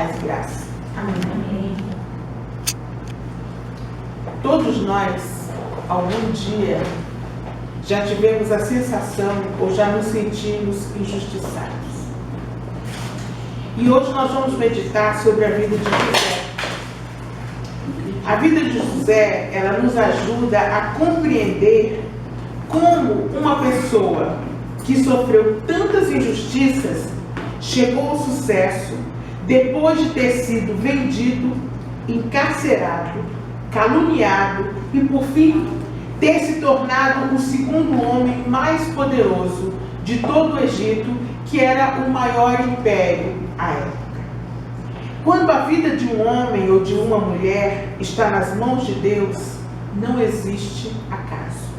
Paz e graça. Amém. Todos nós, algum dia, já tivemos a sensação ou já nos sentimos injustiçados. E hoje nós vamos meditar sobre a vida de José. A vida de José, ela nos ajuda a compreender como uma pessoa que sofreu tantas injustiças chegou ao sucesso depois de ter sido vendido, encarcerado, caluniado e, por fim, ter se tornado o segundo homem mais poderoso de todo o Egito, que era o maior império à época. Quando a vida de um homem ou de uma mulher está nas mãos de Deus, não existe acaso.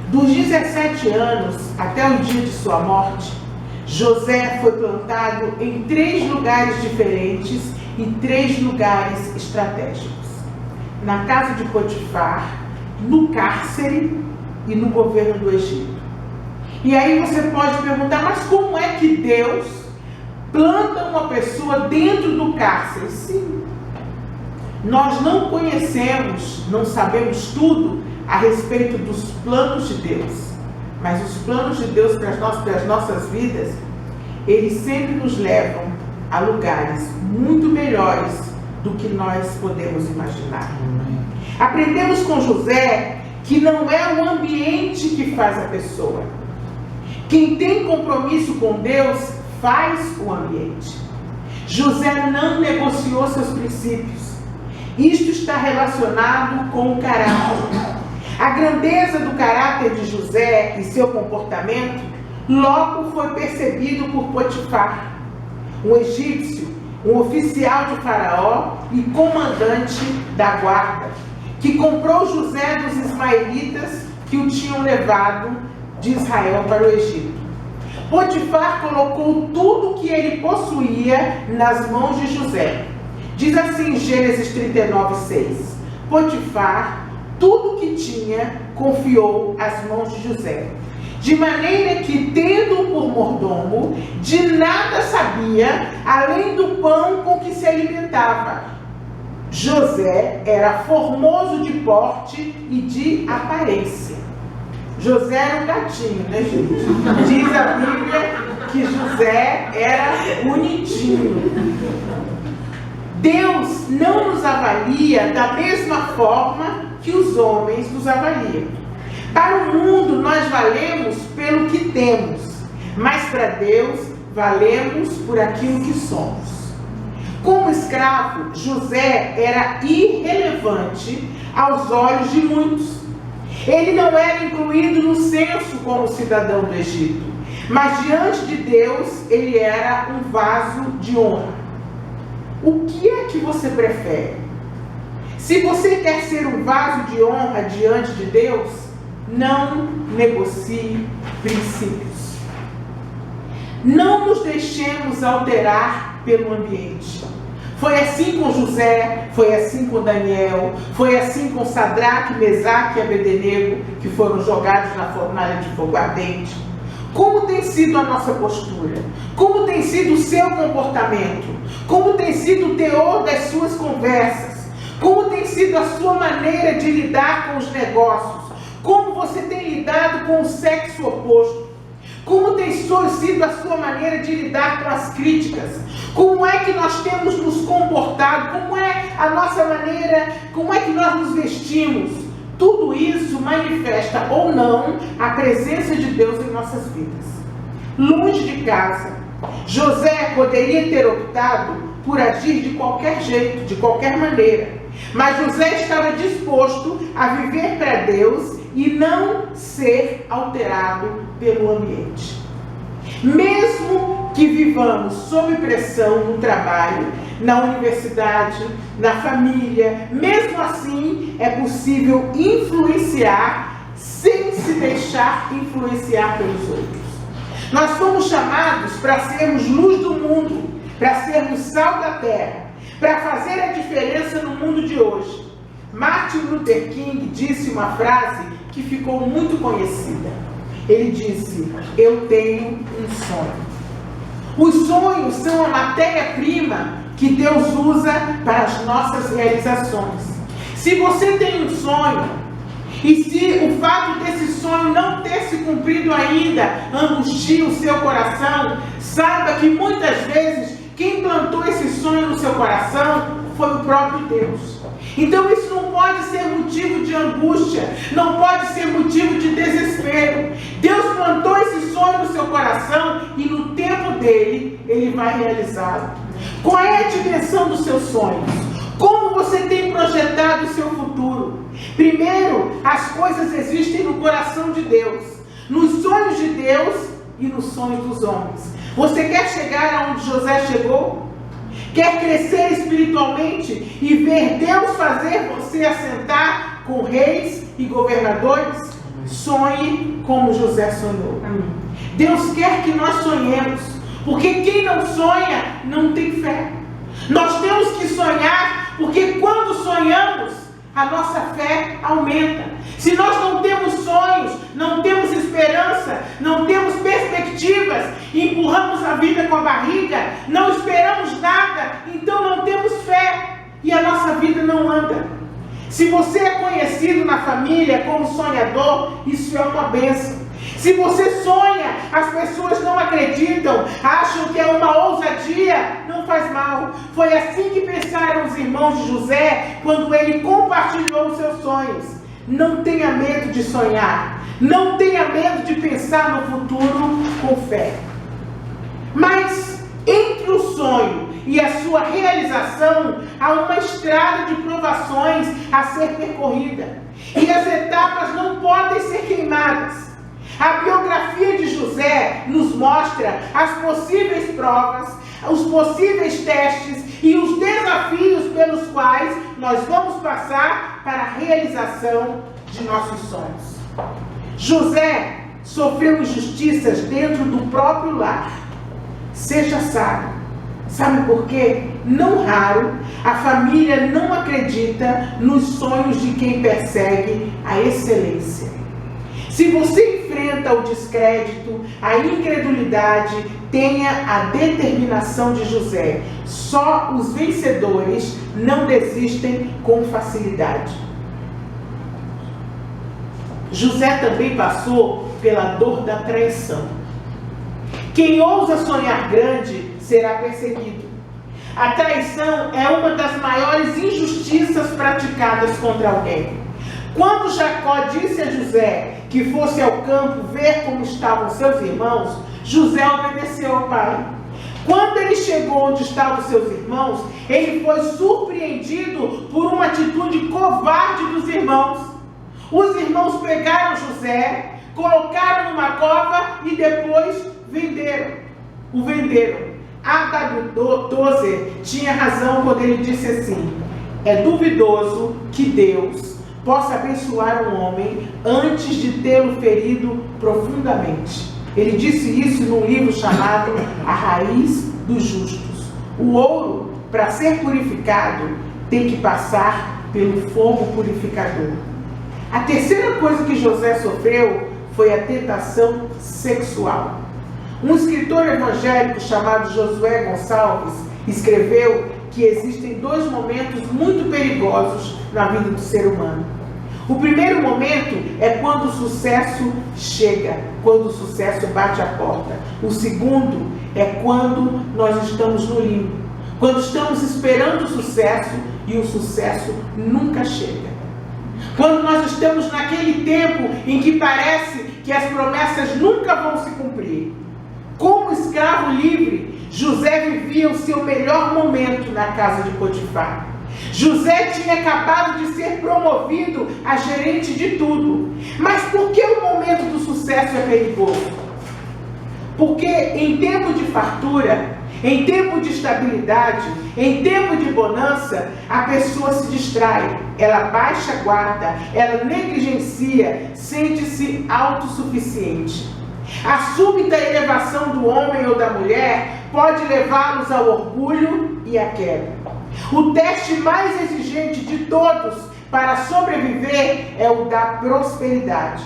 Dos 17 anos até o dia de sua morte, José foi plantado em 3 lugares diferentes e 3 lugares estratégicos: na casa de Potifar, no cárcere e no governo do Egito. E aí você pode perguntar, mas como é que Deus planta uma pessoa dentro do cárcere? Sim, nós não conhecemos, não sabemos tudo a respeito dos planos de Deus, mas os planos de Deus para as nossas vidas, eles sempre nos levam a lugares muito melhores do que nós podemos imaginar. Aprendemos com José que não é o ambiente que faz a pessoa. Quem tem compromisso com Deus faz o ambiente. José não negociou seus princípios. Isto está relacionado com o caráter. A grandeza do caráter de José e seu comportamento logo foi percebido por Potifar, um egípcio, um oficial de Faraó e comandante da guarda, que comprou José dos ismaelitas que o tinham levado de Israel para o Egito. Potifar colocou tudo o que ele possuía nas mãos de José. Diz assim em Gênesis 39:6: Potifar, tudo o que tinha, confiou às mãos de José, de maneira que, tendo-o por mordomo, de nada sabia, além do pão com que se alimentava. José era formoso de porte e de aparência. José era um gatinho, né, gente? Diz a Bíblia que José era bonitinho. Deus não nos avalia da mesma forma que os homens nos avaliam. Para o mundo, nós valemos pelo que temos, mas para Deus, valemos por aquilo que somos. Como escravo, José era irrelevante aos olhos de muitos. Ele não era incluído no censo como cidadão do Egito, mas diante de Deus, ele era um vaso de honra. O que é que você prefere? Se você quer ser um vaso de honra diante de Deus, não negocie princípios. Não nos deixemos alterar pelo ambiente. Foi assim com José, foi assim com Daniel, foi assim com Sadraque, Mesaque e Abednego, que foram jogados na fornalha de fogo ardente. Como tem sido a nossa postura? Como tem sido o seu comportamento? Como tem sido o teor das suas conversas? Como tem sido a sua maneira de lidar com os negócios? Como você tem lidado com o sexo oposto? Como tem sido a sua maneira de lidar com as críticas? Como é que nós temos nos comportado? Como é a nossa maneira? Como é que nós nos vestimos? Tudo isso manifesta ou não a presença de Deus em nossas vidas. Longe de casa, José poderia ter optado por agir de qualquer jeito, de qualquer maneira. Mas José estava disposto a viver para Deus e não ser alterado pelo ambiente. Mesmo que vivamos sob pressão no trabalho, na universidade, na família, mesmo assim é possível influenciar sem se deixar influenciar pelos outros. Nós fomos chamados para sermos luz do mundo, para sermos sal da terra, para fazer a diferença no mundo de hoje. Martin Luther King disse uma frase que ficou muito conhecida. Ele disse: eu tenho um sonho. Os sonhos são a matéria-prima que Deus usa para as nossas realizações. Se você tem um sonho, e se o fato desse sonho não ter se cumprido ainda angustia o seu coração, saiba que muitas vezes quem plantou esse sonho no seu coração foi o próprio Deus. Então isso não pode ser motivo de angústia, não pode ser motivo de desespero. Deus plantou esse sonho no seu coração e no tempo dele, ele vai realizá-lo. Qual é a dimensão dos seus sonhos? Como você tem projetado o seu futuro? Primeiro, as coisas existem no coração de Deus, nos sonhos de Deus e nos sonhos dos homens. Você quer chegar aonde José chegou? Quer crescer espiritualmente e ver Deus fazer você assentar com reis e governadores? Sonhe como José sonhou. Deus quer que nós sonhemos, porque quem não sonha não tem fé. Nós temos que sonhar, porque quando sonhamos, a nossa fé aumenta. Se nós não temos sonhos, não temos esperança, não temos perspectivas, empurramos a vida com a barriga, não esperamos nada, então não temos fé e a nossa vida não anda. Se você é conhecido na família como sonhador, isso é uma bênção. Se você sonha, as pessoas não acreditam, acham que é uma ousadia, não faz mal. Foi assim que pensaram os irmãos de José quando ele compartilhou os seus sonhos. Não tenha medo de sonhar, não tenha medo de pensar no futuro com fé. Mas entre o sonho e a sua realização, há uma estrada de provações a ser percorrida. E as etapas não podem ser queimadas. A biografia de José nos mostra as possíveis provas, os possíveis testes e os desafios pelos quais nós vamos passar para a realização de nossos sonhos. José sofreu injustiças dentro do próprio lar. Seja sábio. Sabe por quê? Não raro, a família não acredita nos sonhos de quem persegue a excelência. Se você enfrenta o descrédito, a incredulidade, tenha a determinação de José. Só os vencedores não desistem com facilidade. José também passou pela dor da traição. Quem ousa sonhar grande será perseguido. A traição é uma das maiores injustiças praticadas contra alguém. Quando Jacó disse a José que fosse ao campo ver como estavam seus irmãos, José obedeceu ao pai. Quando ele chegou onde estavam seus irmãos, ele foi surpreendido por uma atitude covarde dos irmãos. Os irmãos pegaram José, colocaram numa cova e depois o venderam. A.W. Tozer tinha razão quando ele disse assim: é duvidoso que Deus possa abençoar um homem antes de tê-lo ferido profundamente. Ele disse isso num livro chamado A Raiz dos Justos. O ouro, para ser purificado, tem que passar pelo fogo purificador. A terceira coisa que José sofreu foi a tentação sexual. Um escritor evangélico chamado Josué Gonçalves escreveu que existem dois momentos muito perigosos na vida do ser humano. O primeiro momento é quando o sucesso chega, quando o sucesso bate a porta. O segundo é quando nós estamos no limbo, quando estamos esperando o sucesso e o sucesso nunca chega. Quando nós estamos naquele tempo em que parece que as promessas nunca vão se cumprir. Como escravo livre, José vivia o seu melhor momento na casa de Potifar. José tinha acabado de ser promovido a gerente de tudo. Mas por que o momento do sucesso é perigoso? Porque em tempo de fartura, em tempo de estabilidade, em tempo de bonança, a pessoa se distrai, ela baixa a guarda, ela negligencia, sente-se autossuficiente. A súbita elevação do homem ou da mulher pode levá-los ao orgulho e à queda. O teste mais exigente de todos para sobreviver é o da prosperidade.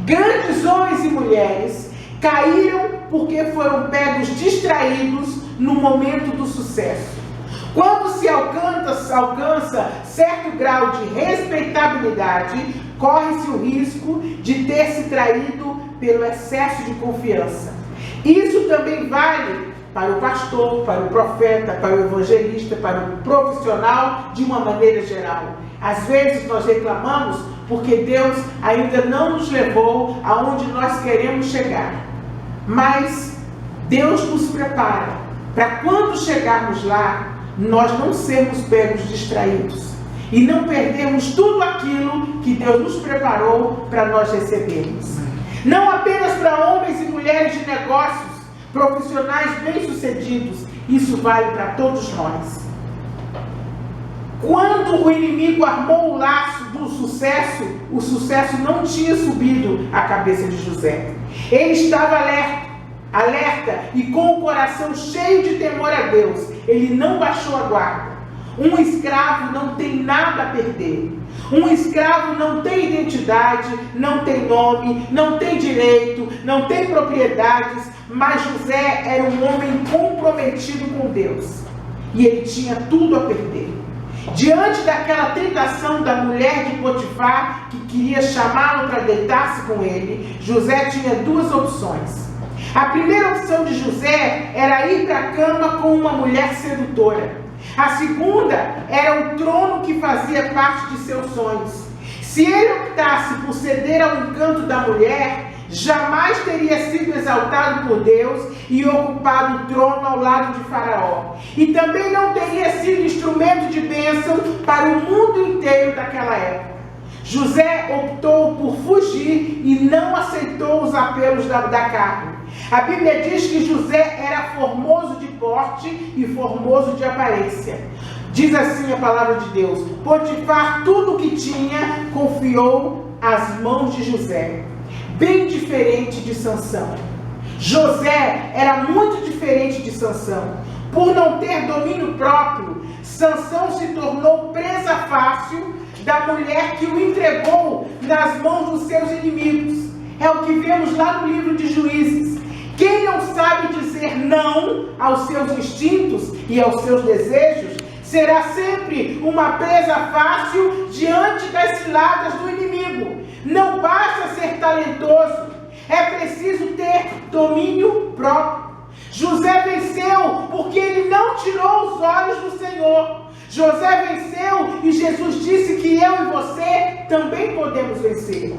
Grandes homens e mulheres caíram porque foram pegos distraídos no momento do sucesso. Quando se alcança certo grau de respeitabilidade, corre-se o risco de ter se traído pelo excesso de confiança. Isso também vale para o pastor, para o profeta, para o evangelista, para o profissional de uma maneira geral. Às vezes nós reclamamos porque Deus ainda não nos levou aonde nós queremos chegar. Mas Deus nos prepara para quando chegarmos lá, nós não sermos pegos distraídos e não perdermos tudo aquilo que Deus nos preparou para nós recebermos. Não apenas para homens e mulheres de negócios, profissionais bem-sucedidos, isso vale para todos nós. Quando o inimigo armou o laço do sucesso, o sucesso não tinha subido à cabeça de José. Ele estava alerta e com o coração cheio de temor a Deus. Ele não baixou a guarda. Um escravo não tem nada a perder. Um escravo não tem identidade, não tem nome, não tem direito, não tem propriedades, mas José era um homem comprometido com Deus. E ele tinha tudo a perder. Diante daquela tentação da mulher de Potifar, que queria chamá-lo para deitar-se com ele, José tinha duas opções. A primeira opção de José era ir para a cama com uma mulher sedutora. A segunda era o trono que fazia parte de seus sonhos. Se ele optasse por ceder ao encanto da mulher, jamais teria sido exaltado por Deus e ocupado o trono ao lado de Faraó. E também não teria sido instrumento de bênção para o mundo inteiro daquela época. José optou por fugir e não aceitou os apelos da carne. A Bíblia diz que José era formoso de porte e formoso de aparência. Diz assim a palavra de Deus: Potifar tudo o que tinha confiou às mãos de José. Bem diferente de Sansão. José era muito diferente de Sansão. Por não ter domínio próprio, Sansão se tornou presa fácil da mulher que o entregou nas mãos dos seus inimigos. É o que vemos lá no livro de Juízes. Quem não sabe dizer não aos seus instintos e aos seus desejos, será sempre uma presa fácil diante das ciladas do inimigo. Não basta ser talentoso, é preciso ter domínio próprio. José venceu porque ele não tirou os olhos do Senhor. José venceu e Jesus disse que eu e você também podemos vencer.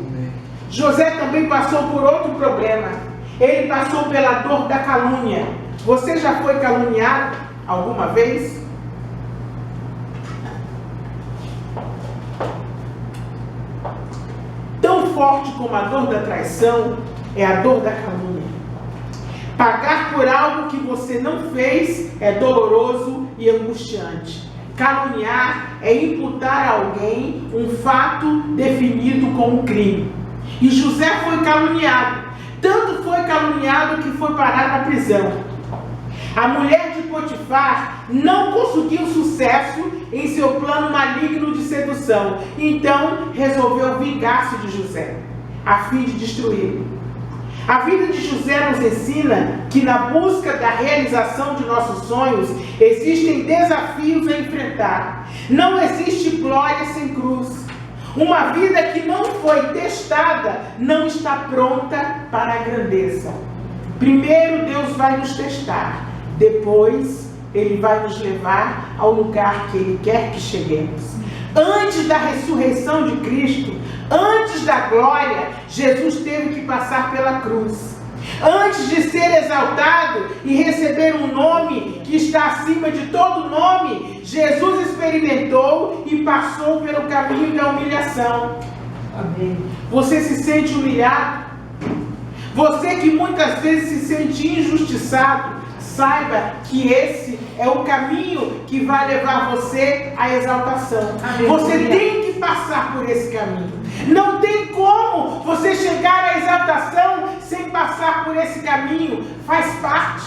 José também passou por outro problema. Ele passou pela dor da calúnia. Você já foi caluniado alguma vez? Tão forte como a dor da traição é a dor da calúnia. Pagar por algo que você não fez é doloroso e angustiante. Caluniar é imputar a alguém um fato definido como crime. E José foi caluniado. Tanto foi caluniado que foi parar na prisão. A mulher de Potifar não conseguiu sucesso em seu plano maligno de sedução. Então resolveu vingar-se de José, a fim de destruí-lo. A vida de José nos ensina que na busca da realização de nossos sonhos existem desafios a enfrentar. Não existe glória sem cruz. Uma vida que não foi testada não está pronta para a grandeza. Primeiro Deus vai nos testar, depois Ele vai nos levar ao lugar que Ele quer que cheguemos. Antes da ressurreição de Cristo, antes da glória, Jesus teve que passar pela cruz. Antes de ser exaltado e receber um nome que está acima de todo nome, Jesus experimentou e passou pelo caminho da humilhação. Amém. Você se sente humilhado? Você que muitas vezes se sente injustiçado, saiba que esse é o caminho que vai levar você à exaltação. Amém. Você tem que passar por esse caminho. Não tem como você chegar à exaltação sem passar por esse caminho. Faz parte.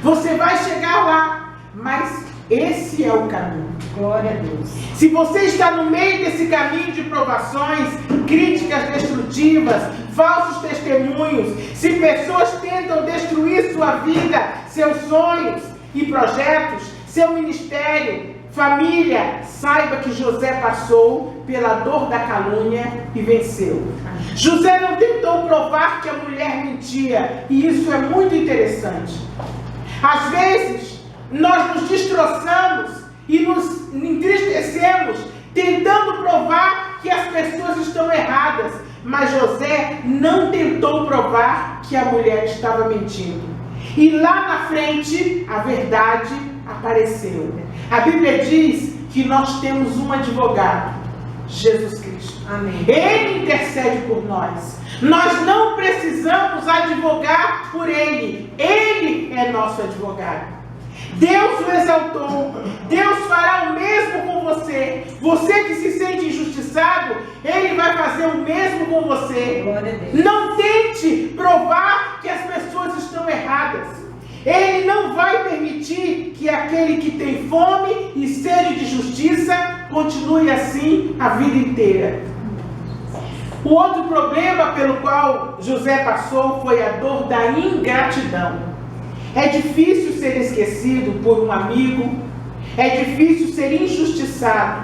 Você vai chegar lá, mas esse é o caminho. Glória a Deus. Se você está no meio desse caminho de provações, críticas destrutivas, falsos testemunhos, se pessoas tentam destruir sua vida, seus sonhos e projetos, seu ministério, família, saiba que José passou pela dor da calúnia e venceu. José não tentou provar que a mulher mentia, e isso é muito interessante. Às vezes, nós nos destroçamos e nos entristecemos tentando provar que as pessoas estão erradas, mas José não tentou provar que a mulher estava mentindo. E lá na frente, a verdade apareceu. A Bíblia diz que nós temos um advogado, Jesus Cristo. Amém. Ele intercede por nós. Nós não precisamos advogar por Ele. Ele é nosso advogado. Deus o exaltou. Deus fará o mesmo com você. Você que se sente injustiçado, Ele vai fazer o mesmo com você. Glória a Deus. Não tente provar que as pessoas estão erradas. Ele não vai permitir que aquele que tem fome e sede de justiça continue assim a vida inteira. O outro problema pelo qual José passou foi a dor da ingratidão. É difícil ser esquecido por um amigo, é difícil ser injustiçado.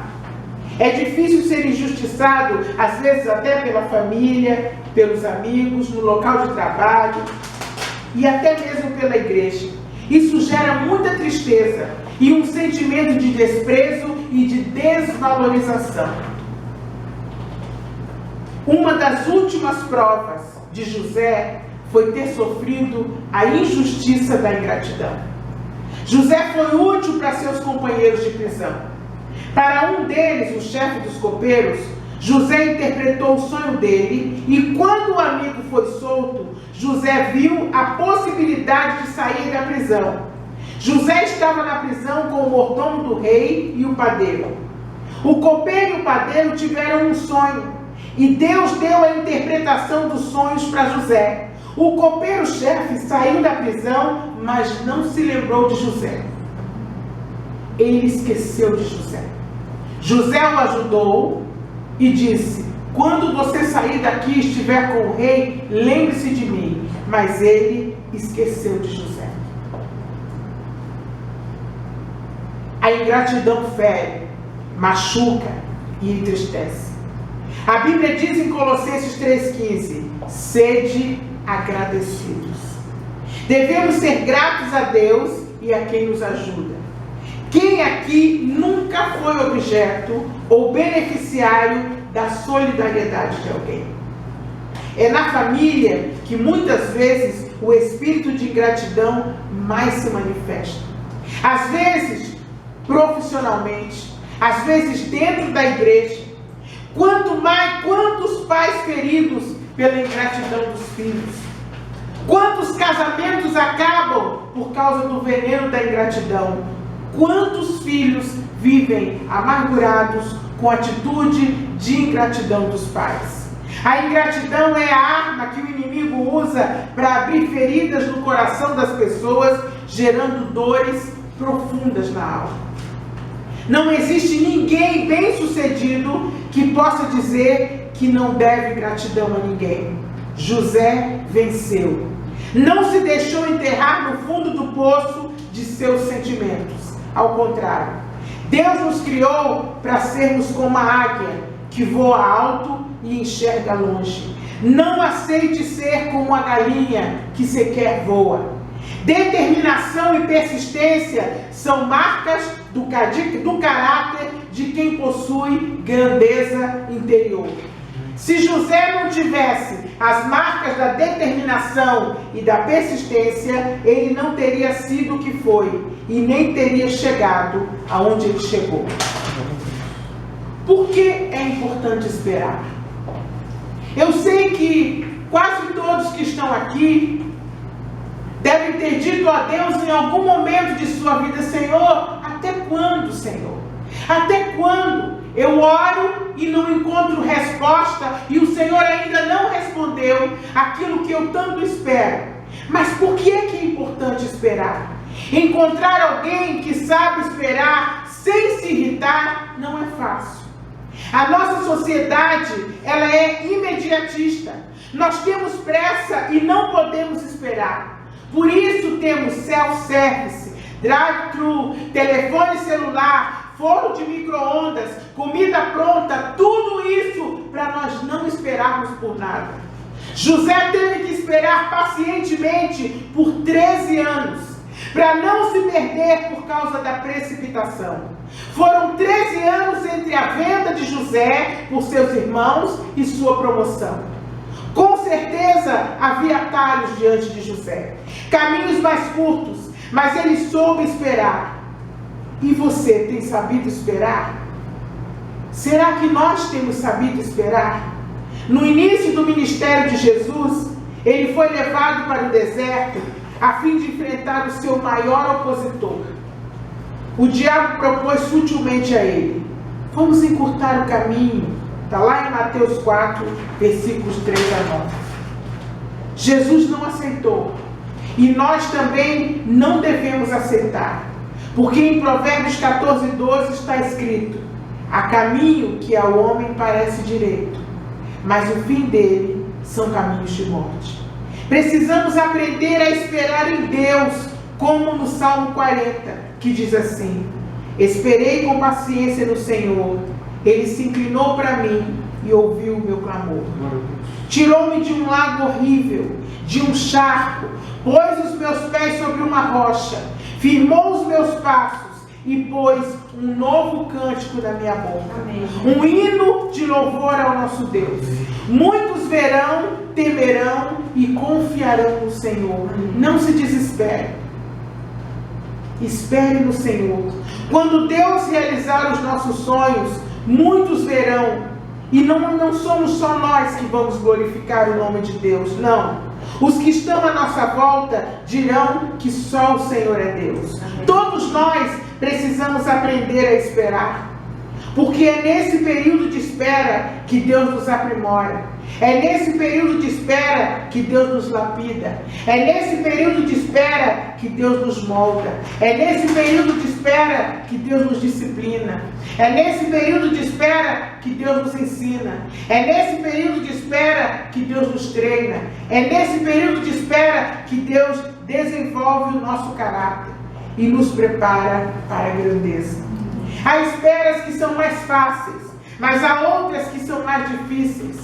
É difícil ser injustiçado, às vezes até pela família, pelos amigos, no local de trabalho e até mesmo pela igreja. Isso gera muita tristeza e um sentimento de desprezo e de desvalorização. Uma das últimas provas de José foi ter sofrido a injustiça da ingratidão. José foi útil para seus companheiros de prisão. Para um deles, o chefe dos copeiros, José interpretou o sonho dele, e quando o amigo foi solto, José viu a possibilidade de sair da prisão. José estava na prisão com o mordomo do rei e o padeiro. O copeiro e o padeiro tiveram um sonho, e Deus deu a interpretação dos sonhos para José. O copeiro-chefe saiu da prisão, mas não se lembrou de José. Ele esqueceu de José. José o ajudou e disse: quando você sair daqui e estiver com o rei, lembre-se de mim. Mas ele esqueceu de José. A ingratidão fere, machuca e entristece. A Bíblia diz em Colossenses 3,15: sede agradecidos. Devemos ser gratos a Deus e a quem nos ajuda. Quem aqui nunca foi objeto ou beneficiário da solidariedade de alguém? É na família que muitas vezes o espírito de gratidão mais se manifesta. Às vezes, profissionalmente, às vezes dentro da igreja. Quantos pais feridos pela ingratidão dos filhos? Quantos casamentos acabam por causa do veneno da ingratidão? Quantos filhos vivem amargurados com atitude de ingratidão dos pais? A ingratidão é a arma que o inimigo usa para abrir feridas no coração das pessoas, gerando dores profundas na alma. Não existe ninguém bem-sucedido que possa dizer que não deve gratidão a ninguém. José venceu. Não se deixou enterrar no fundo do poço de seus sentimentos. Ao contrário, Deus nos criou para sermos como a águia, que voa alto e enxerga longe. Não aceite ser como a galinha que sequer voa. Determinação e persistência são marcas do caráter de quem possui grandeza interior. Se José não tivesse as marcas da determinação e da persistência, ele não teria sido o que foi e nem teria chegado aonde ele chegou. Por que é importante esperar? Eu sei que quase todos que estão aqui devem ter dito a Deus em algum momento de sua vida: Senhor, até quando, Senhor? Até quando? Eu oro e não encontro resposta e o Senhor ainda não respondeu aquilo que eu tanto espero. Mas por que é importante esperar? Encontrar alguém que sabe esperar sem se irritar não é fácil. A nossa sociedade, ela é imediatista. Nós temos pressa e não podemos esperar. Por isso temos self-service, drive-thru, telefone celular, forno de micro-ondas, comida pronta, tudo isso para nós não esperarmos por nada. José teve que esperar pacientemente por 13 anos, para não se perder por causa da precipitação. Foram 13 anos entre a venda de José por seus irmãos e sua promoção. Com certeza havia atalhos diante de José, caminhos mais curtos, mas ele soube esperar. E você tem sabido esperar? Será que nós temos sabido esperar? No início do ministério de Jesus, ele foi levado para o deserto a fim de enfrentar o seu maior opositor. O diabo propôs sutilmente a ele: vamos encurtar o caminho. Está lá em Mateus 4, versículos 3 a 9. Jesus não aceitou. E nós também não devemos aceitar. Porque em Provérbios 14, 12 está escrito: há caminho que ao homem parece direito, mas o fim dele são caminhos de morte. Precisamos aprender a esperar em Deus, como no Salmo 40, que diz assim: esperei com paciência no Senhor, Ele se inclinou para mim e ouviu o meu clamor. Tirou-me de um lago horrível, de um charco, pôs os meus pés sobre uma rocha, firmou os meus passos e pôs um novo cântico na minha boca. Amém. Um hino de louvor ao nosso Deus. Muitos verão, temerão e confiarão no Senhor. Amém. Não se desespere. Espere no Senhor. Quando Deus realizar os nossos sonhos, muitos verão. E não somos só nós que vamos glorificar o nome de Deus, não. Os que estão à nossa volta dirão que só o Senhor é Deus. Amém. Todos nós precisamos aprender a esperar. Porque é nesse período de espera que Deus nos aprimora. É nesse período de espera que Deus nos lapida. É nesse período de espera que Deus nos molda. É nesse período de espera que Deus nos disciplina. É nesse período de espera que Deus nos ensina. É nesse período de espera que Deus nos treina. É nesse período de espera que Deus desenvolve o nosso caráter e nos prepara para a grandeza. Há esperas que são mais fáceis, mas há outras que são mais difíceis.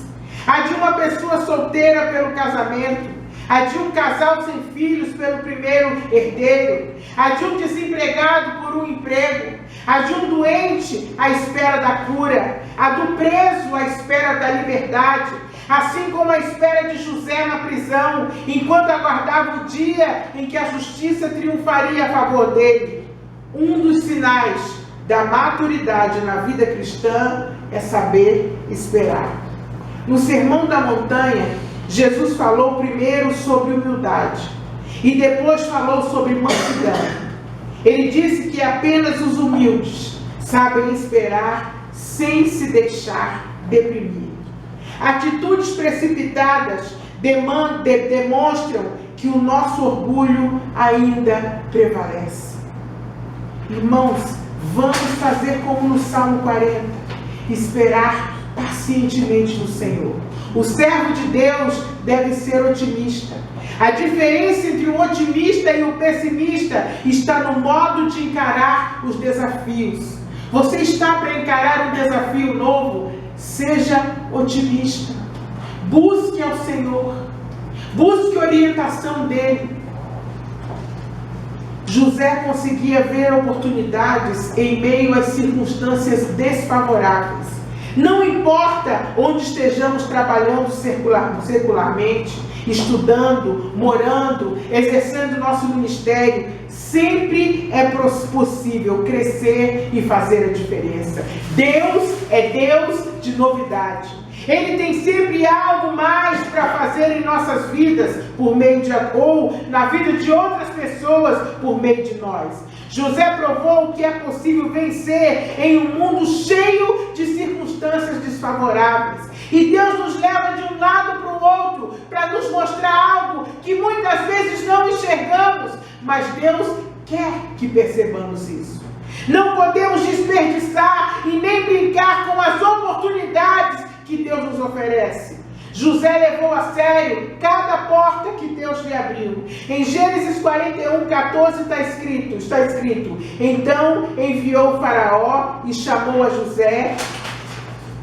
A de uma pessoa solteira pelo casamento, a de um casal sem filhos pelo primeiro herdeiro, a de um desempregado por um emprego, a de um doente à espera da cura, a do preso à espera da liberdade, assim como a espera de José na prisão, enquanto aguardava o dia em que a justiça triunfaria a favor dele. Um dos sinais da maturidade na vida cristã é saber esperar. No Sermão da Montanha, Jesus falou primeiro sobre humildade e depois falou sobre mansidão. Ele disse que apenas os humildes sabem esperar sem se deixar deprimir. Atitudes precipitadas demonstram que o nosso orgulho ainda prevalece. Irmãos, vamos fazer como no Salmo 40, esperar pacientemente no Senhor. O servo de Deus deve ser otimista. A diferença entre o otimista e o pessimista está no modo de encarar os desafios. Você está para encarar um desafio novo? Seja otimista. Busque ao Senhor. Busque a orientação dele. José conseguia ver oportunidades em meio às circunstâncias desfavoráveis. Não importa onde estejamos trabalhando secularmente, estudando, morando, exercendo nosso ministério, sempre é possível crescer e fazer a diferença. Deus é Deus de novidade. Ele tem sempre algo mais para fazer em nossas vidas, por meio de, ou na vida de outras pessoas, por meio de nós. José provou que é possível vencer em um mundo cheio de circunstâncias desfavoráveis. E Deus nos leva de um lado para o outro, para nos mostrar algo que muitas vezes não enxergamos, mas Deus quer que percebamos isso. Não podemos desperdiçar e nem brincar com as oportunidades que Deus nos oferece. José levou a sério cada porta que Deus lhe abriu. Em Gênesis 41:14 está escrito: então enviou Faraó e chamou a José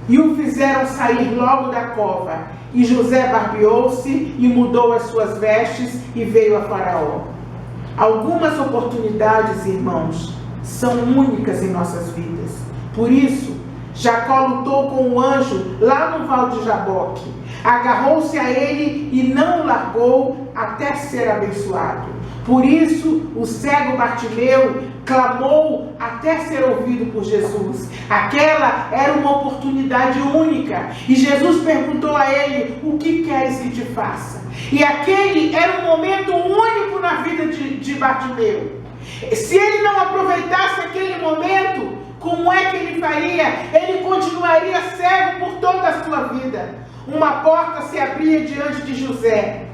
e o fizeram sair logo da cova. E José barbeou-se e mudou as suas vestes e veio a Faraó. Algumas oportunidades, irmãos, são únicas em nossas vidas. Por isso, Jacó lutou com o anjo lá no Val de Jaboque. Agarrou-se a ele e não o largou até ser abençoado. Por isso, o cego Bartimeu clamou até ser ouvido por Jesus. Aquela era uma oportunidade única. E Jesus perguntou a ele: o que queres que te faça? E aquele era um momento único na vida de Bartimeu. Se ele não aproveitasse aquele momento, como é que ele faria? Ele continuaria cego por toda a sua vida. Uma porta se abria diante de José.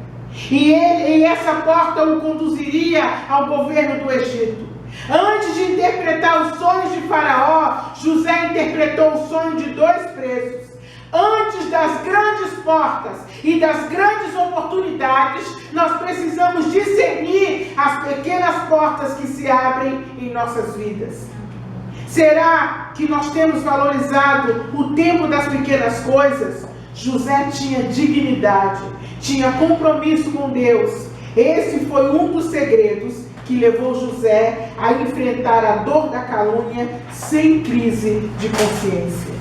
E essa porta o conduziria ao governo do Egito. Antes de interpretar os sonhos de Faraó, José interpretou o sonho de 2 presos. Antes das grandes portas e das grandes oportunidades, nós precisamos discernir as pequenas portas que se abrem em nossas vidas. Será que nós temos valorizado o tempo das pequenas coisas? José tinha dignidade, tinha compromisso com Deus. Esse foi um dos segredos que levou José a enfrentar a dor da calúnia sem crise de consciência.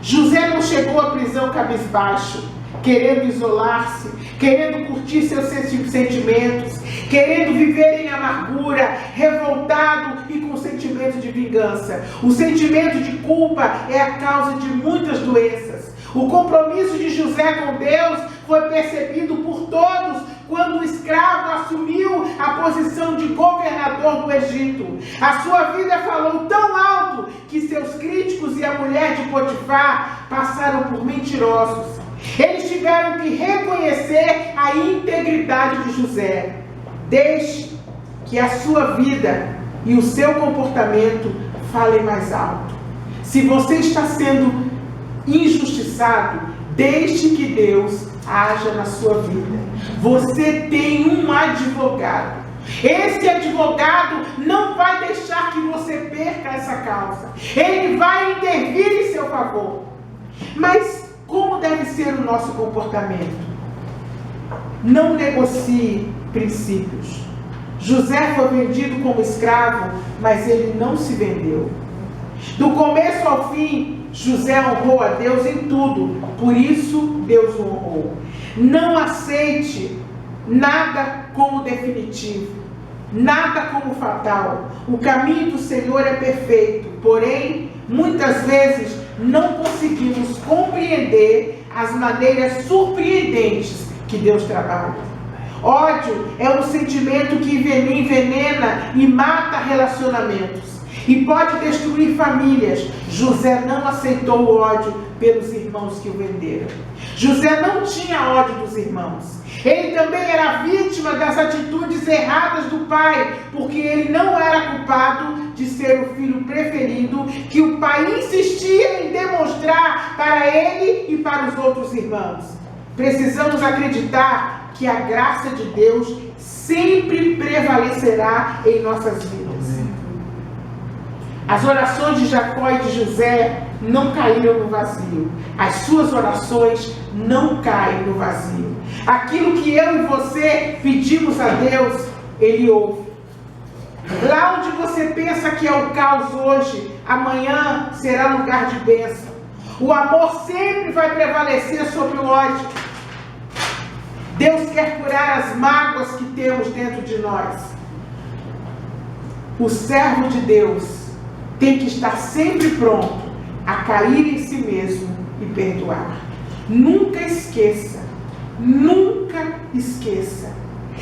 José não chegou à prisão cabisbaixo, querendo isolar-se, querendo curtir seus sentimentos, querendo viver em amargura, revoltado e com sentimento de vingança. O sentimento de culpa é a causa de muitas doenças. O compromisso de José com Deus foi percebido por todos quando o escravo assumiu a posição de governador do Egito. A sua vida falou tão alto que seus críticos e a mulher de Potifar passaram por mentirosos. Eles tiveram que reconhecer a integridade de José. Deixe que a sua vida e o seu comportamento falem mais alto. Se você está sendo injustiçado, deixe que Deus haja na sua vida. Você tem um advogado. Esse advogado não vai deixar que você perca essa causa. Ele vai intervir em seu favor. Mas como deve ser o nosso comportamento? Não negocie princípios. José foi vendido como escravo, mas ele não se vendeu. Do começo ao fim, José honrou a Deus em tudo, por isso Deus o honrou. Não aceite nada como definitivo, nada como fatal. O caminho do Senhor é perfeito, porém, muitas vezes não conseguimos compreender as maneiras surpreendentes que Deus trabalha. Ódio é um sentimento que envenena e mata relacionamentos e pode destruir famílias. José não aceitou o ódio pelos irmãos que o venderam. José não tinha ódio dos irmãos. Ele também era vítima das atitudes erradas do pai, porque ele não era culpado de ser o filho preferido que o pai insistia em demonstrar para ele e para os outros irmãos. Precisamos acreditar que a graça de Deus sempre prevalecerá em nossas vidas. As orações de Jacó e de José não caíram no vazio. As suas orações não caem no vazio. Aquilo que eu e você pedimos a Deus, Ele ouve. Lá onde você pensa que é o caos hoje, amanhã será lugar de bênção. O amor sempre vai prevalecer sobre o ódio. Deus quer curar as mágoas que temos dentro de nós. O servo de Deus tem que estar sempre pronto a cair em si mesmo e perdoar. Nunca esqueça, nunca esqueça.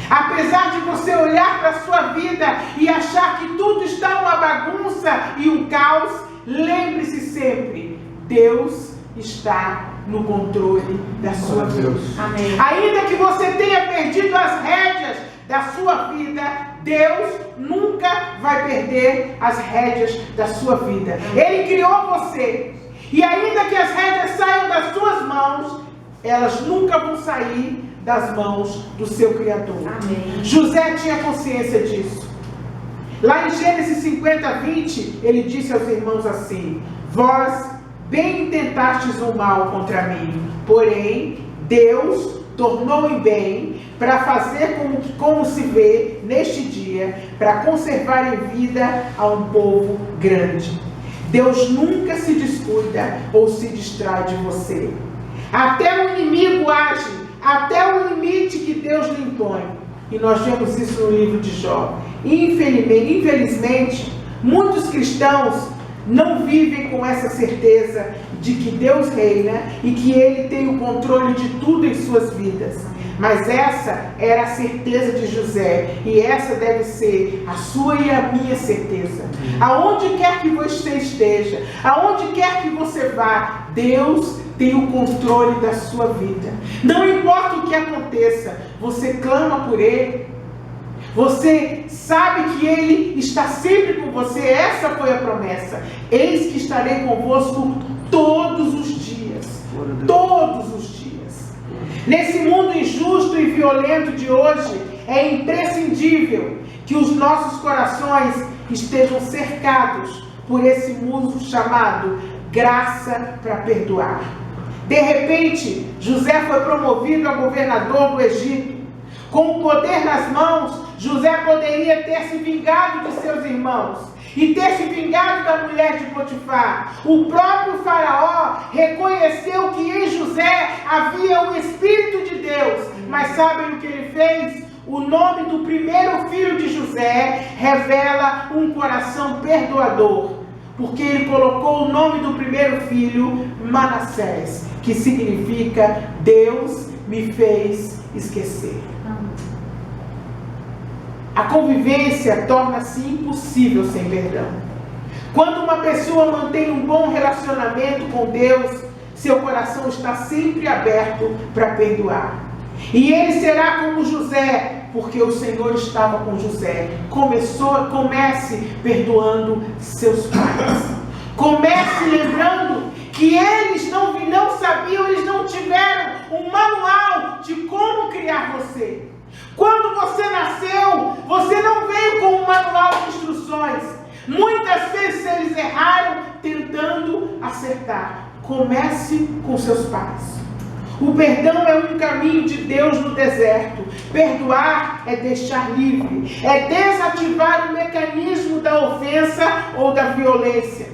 Apesar de você olhar para a sua vida e achar que tudo está uma bagunça e um caos, lembre-se sempre, Deus está no controle da sua vida. Amém. Ainda que você tenha perdido as rédeas da sua vida, Deus nunca vai perder as rédeas da sua vida. Ele criou você. E ainda que as rédeas saiam das suas mãos, elas nunca vão sair das mãos do seu Criador. Amém. José tinha consciência disso. Lá em Gênesis 50:20, ele disse aos irmãos assim: vós bem intentastes o mal contra mim, porém Deus tornou em bem, para fazer como se vê neste dia, para conservar em vida a um povo grande. Deus nunca se descuida ou se distrai de você. Até o inimigo age, até o limite que Deus lhe impõe. E nós vemos isso no livro de Jó. Infelizmente, muitos cristãos não vivem com essa certeza de que Deus reina e que Ele tem o controle de tudo em suas vidas. Mas essa era a certeza de José, e essa deve ser a sua e a minha certeza. Aonde quer que você esteja, aonde quer que você vá, Deus tem o controle da sua vida. Não importa o que aconteça, você clama por Ele. Você sabe que Ele está sempre com você. Essa foi a promessa. Eis que estarei convosco todos os dias. Todos os dias. Nesse mundo injusto e violento de hoje, é imprescindível que os nossos corações estejam cercados por esse muro chamado graça para perdoar. De repente, José foi promovido a governador do Egito. Com o poder nas mãos, José poderia ter se vingado de seus irmãos e ter se vingado da mulher de Potifar. O próprio faraó reconheceu que em José havia o Espírito de Deus. Mas sabem o que ele fez? O nome do primeiro filho de José revela um coração perdoador, porque ele colocou o nome do primeiro filho Manassés, que significa Deus me fez esquecer. A convivência torna-se impossível sem perdão. Quando uma pessoa mantém um bom relacionamento com Deus, seu coração está sempre aberto para perdoar. E ele será como José, porque o Senhor estava com José. Comece perdoando seus pais. Comece lembrando que eles não sabiam, eles não tiveram um manual de como criar você. Quando você nasceu, você não veio com um manual de instruções. Muitas vezes eles erraram tentando acertar. Comece com seus pais. O perdão é um caminho de Deus no deserto. Perdoar é deixar livre, é desativar o mecanismo da ofensa ou da violência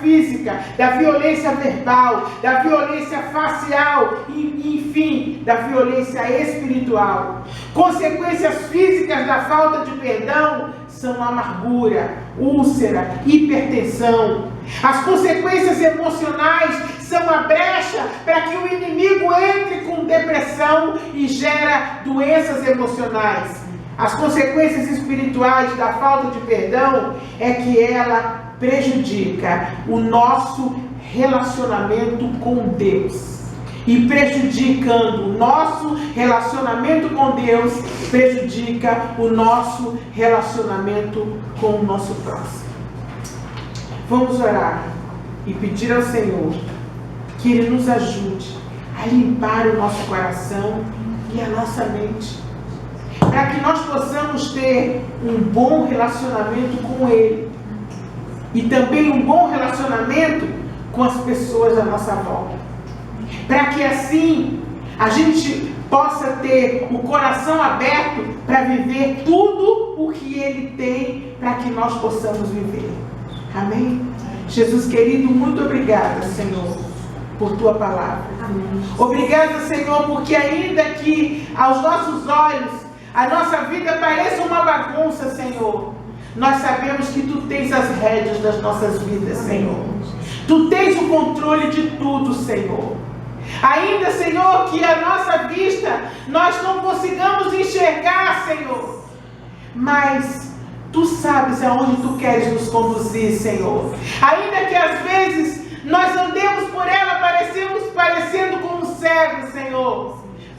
física, da violência verbal, da violência facial e, enfim, da violência espiritual. Consequências físicas da falta de perdão são amargura, úlcera, hipertensão. As consequências emocionais são a brecha para que o inimigo entre com depressão e gera doenças emocionais. As consequências espirituais da falta de perdão é que ela prejudica o nosso relacionamento com Deus. E prejudicando o nosso relacionamento com Deus, prejudica o nosso relacionamento com o nosso próximo. Vamos orar e pedir ao Senhor que Ele nos ajude a limpar o nosso coração e a nossa mente, para que nós possamos ter um bom relacionamento com Ele e também um bom relacionamento com as pessoas à nossa volta, para que assim a gente possa ter o coração aberto para viver tudo o que Ele tem para que nós possamos viver. Amém? Jesus querido, muito obrigada, Senhor, por Tua palavra. Amém. Obrigada, Senhor, porque ainda que aos nossos olhos a nossa vida pareça uma bagunça, Senhor, nós sabemos que Tu tens as rédeas das nossas vidas, Senhor. Tu tens o controle de tudo, Senhor. Ainda, Senhor, que a nossa vista nós não consigamos enxergar, Senhor, mas Tu sabes aonde Tu queres nos conduzir, Senhor. Ainda que às vezes nós andemos por ela parecendo como cegos, Senhor,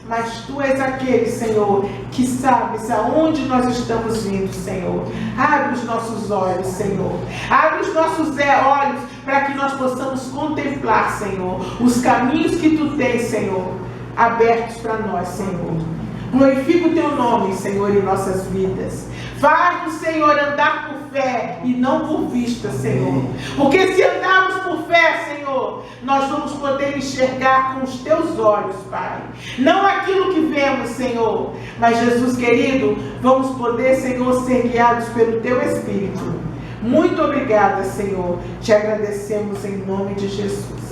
mas Tu és aquele, Senhor, que sabes aonde nós estamos indo, Senhor. Abre os nossos olhos, Senhor. Abre os nossos olhos para que nós possamos contemplar, Senhor, os caminhos que Tu tens, Senhor, abertos para nós, Senhor. Glorifica o Teu nome, Senhor, em nossas vidas. Faz-nos, Senhor, andar por fé e não por vista, Senhor. Porque se andarmos por fé, Senhor, nós vamos poder enxergar com os Teus olhos, Pai. Não aquilo que vemos, Senhor, mas, Jesus querido, vamos poder, Senhor, ser guiados pelo Teu Espírito. Muito obrigada, Senhor. Te agradecemos em nome de Jesus.